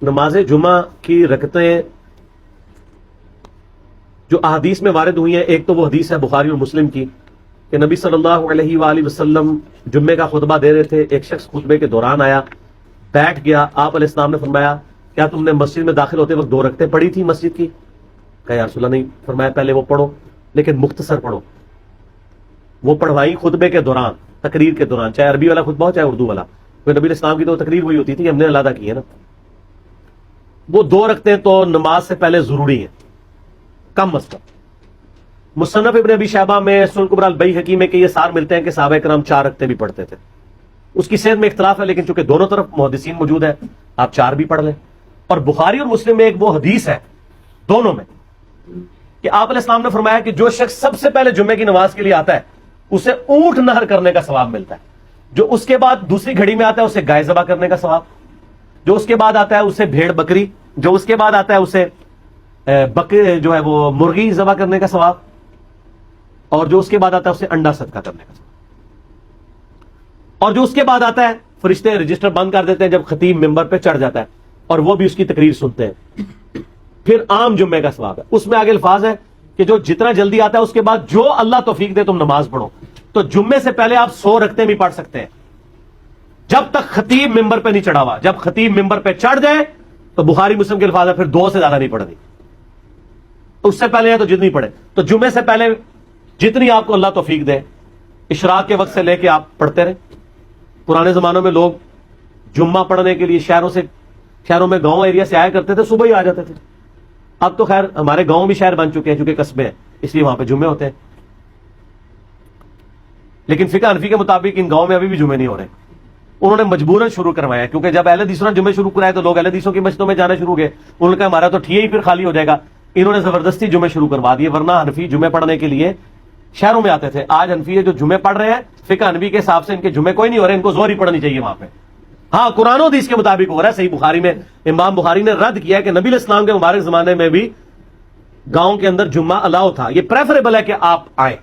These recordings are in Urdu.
نماز جمعہ کی رکعتیں جو احادیث میں وارد ہوئی ہیں، ایک تو وہ حدیث ہے بخاری اور مسلم کی کہ نبی صلی اللہ علیہ وآلہ وسلم جمعے کا خطبہ دے رہے تھے، ایک شخص خطبے کے دوران آیا، بیٹھ گیا، آپ علیہ السلام نے فرمایا کیا تم نے مسجد میں داخل ہوتے وقت 2 رکعتیں پڑھی تھی مسجد کی؟ کہا یا رسول اللہ نہیں۔ فرمایا پہلے وہ پڑھو لیکن مختصر پڑھو۔ وہ پڑھوائی خطبے کے دوران، تقریر کے دوران، چاہے عربی والا خطبہ ہو چاہے اردو والا، کیونکہ نبی علیہ السلام کی تو تقریر وہی ہوتی تھی، ہم نے علیحدہ کی ہے نا۔ وہ 2 رکعتیں تو نماز سے پہلے ضروری ہیں، کم از کم۔ مصنف ابن ابی شیبہ میں، سنن کبری البیہقی میں کہ یہ سار ملتے ہیں کہ صحابہ کرام 4 رکعتیں بھی پڑھتے تھے۔ اس کی صحت میں اختلاف ہے، لیکن چونکہ دونوں طرف محدثین موجود ہے، آپ 4 بھی پڑھ لیں۔ اور بخاری اور مسلم میں ایک وہ حدیث ہے دونوں میں کہ آپ علیہ السلام نے فرمایا کہ جو شخص سب سے پہلے جمعے کی نماز کے لیے آتا ہے اسے اونٹ نہر کرنے کا ثواب ملتا ہے، جو اس کے بعد دوسری گھڑی میں آتا ہے اسے گائے ذبح کرنے کا ثواب، جو اس کے بعد آتا ہے اسے بھیڑ بکری، جو اس کے بعد آتا ہے اسے بکری جو ہے وہ مرغی ذبح کرنے کا ثواب، اور جو اس کے بعد آتا ہے اسے انڈا صدقہ کرنے کا ثواب، اور جو اس کے بعد آتا ہے فرشتے رجسٹر بند کر دیتے ہیں جب خطیب ممبر پہ چڑھ جاتا ہے اور وہ بھی اس کی تقریر سنتے ہیں۔ پھر عام جمعے کا ثواب ہے، اس میں آگے الفاظ ہے کہ جو جتنا جلدی آتا ہے اس کے بعد جو اللہ توفیق دے تم نماز پڑھو۔ تو جمعے سے پہلے آپ 100 رکعتیں بھی پڑھ سکتے ہیں جب تک خطیب ممبر پہ نہیں چڑھا ہوا۔ جب خطیب ممبر پہ چڑھ جائے تو بخاری مسلم کے الفاظ ہے پھر 2 سے زیادہ نہیں پڑھنی، اس سے پہلے ہے تو جتنی پڑھے۔ تو جمعے سے پہلے جتنی آپ کو اللہ توفیق دے، اشراق کے وقت سے لے کے آپ پڑھتے رہیں۔ پرانے زمانوں میں لوگ جمعہ پڑھنے کے لیے شہروں میں گاؤں ایریا سے آیا کرتے تھے، صبح ہی آ جاتے تھے۔ اب تو خیر ہمارے گاؤں بھی شہر بن چکے ہیں چونکہ قصبے ہیں، اس لیے وہاں پہ جمعے ہوتے ہیں، لیکن فقہ حنفی کے مطابق ان گاؤں میں ابھی بھی جمعے نہیں ہو رہے۔ انہوں نے مجبوراً شروع کروایا کیونکہ جب اہل حدیثوں نے جمعے شروع کرائے تو لوگ اہل حدیثوں کی مسجدوں میں جانا شروع ہوئے۔ انہوں نے کہا ہمارا تو ٹھیے ہی پھر خالی ہو جائے گا، انہوں نے زبردستی جمعے شروع کروا دیے، ورنہ حنفی جمعے پڑھنے کے لیے شہروں میں آتے تھے۔ آج حنفی جو جمعے پڑھ رہے ہیں فقہ حنفی کے حساب سے ان کے جمعے کوئی نہیں ہو رہے، ان کو زور ہی پڑھنی چاہیے وہاں پہ۔ ہاں قرآن و حدیث کے مطابق ہو رہا ہے۔ صحیح بخاری میں امام بخاری نے رد کیا کہ نبی علیہ السلام کے مبارک زمانے میں بھی گاؤں کے اندر جمعہ الاؤ تھا، یہ پریفریبل ہے کہ آپ آئیں۔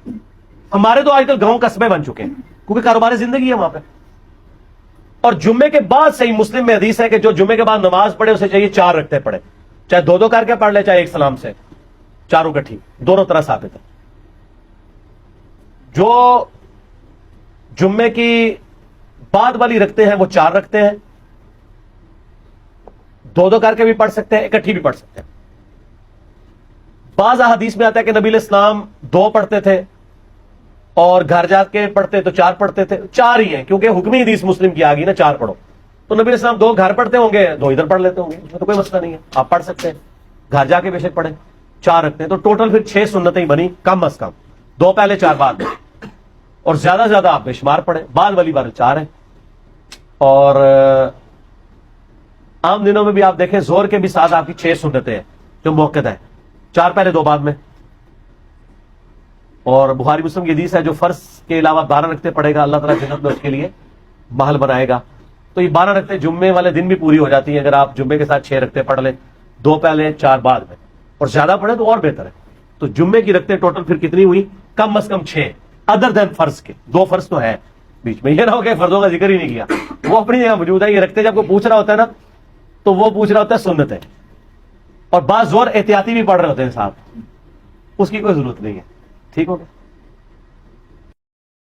ہمارے تو آج کل گاؤں قصبے بن چکے ہیں کیونکہ کاروبار زندگی ہے وہاں پہ۔ اور جمعے کے بعد صحیح مسلم میں حدیث ہے کہ جو جمعے کے بعد نماز پڑھے اسے چاہیے 4 رکعتیں پڑھے، چاہے 2 کر کے پڑھ لے چاہے ایک سلام سے، چاروں کٹھی، دونوں طرح ثابت ہے۔ جو جمعے کی بعد والی رکھتے ہیں وہ 4 رکھتے ہیں، 2 کر کے بھی پڑھ سکتے ہیں، اکٹھی بھی پڑھ سکتے ہیں۔ بعض احادیث میں آتا ہے کہ نبی علیہ السلام 2 پڑھتے تھے اور گھر جا کے پڑھتے تو 4 پڑھتے تھے، 4 ہی ہیں کیونکہ حکمی حدیث مسلم کی آ گئی نا 4 پڑھو۔ تو نبی علیہ السلام 2 گھر پڑھتے ہوں گے، 2 ادھر پڑھ لیتے ہوں گے، اس میں تو کوئی مسئلہ نہیں ہے، آپ پڑھ سکتے ہیں، گھر جا کے بے شک پڑھیں۔ 4 رکھتے ہیں تو ٹوٹل پھر 6 سنتیں ہی بنی کم از کم، 2 پہلے 4 بعد میں، اور زیادہ سے زیادہ آپ بے شمار پڑھیں، بعد والی بار 4 ہے۔ اور عام دنوں میں بھی آپ دیکھیں زور کے بھی ساتھ آپ کی 6 سنتیں ہیں جو موقع ہے، 4 پہلے 2 بعد میں۔ اور بخاری مسلم کی حدیث ہے جو فرض کے علاوہ 12 رکعتیں پڑھے گا اللہ تعالیٰ جنت میں اس کے لیے محل بنائے گا۔ تو یہ 12 رکعتیں جمعے والے دن بھی پوری ہو جاتی ہیں اگر آپ جمعے کے ساتھ 6 رکعتیں پڑھ لیں، 2 پہلے 4 بعد میں، اور زیادہ پڑھیں تو اور بہتر ہے۔ تو جمعے کی رکعتیں ٹوٹل پھر کتنی ہوئی؟ کم از کم 6، ادر دین فرض کے 2 فرض تو ہے بیچ میں، یہ نہ ہو کہ فرضوں کا ذکر ہی نہیں کیا، وہ اپنی جگہ موجود ہے۔ یہ رکھتے جب کوئی پوچھ رہا ہوتا ہے نا تو وہ پوچھ رہا ہوتا ہے سنتیں، اور بعض زور احتیاطی بھی پڑھ رہے ہوتے ہیں صاحب، اس کی کوئی ضرورت نہیں ہے۔ ٹھیک ہو گیا؟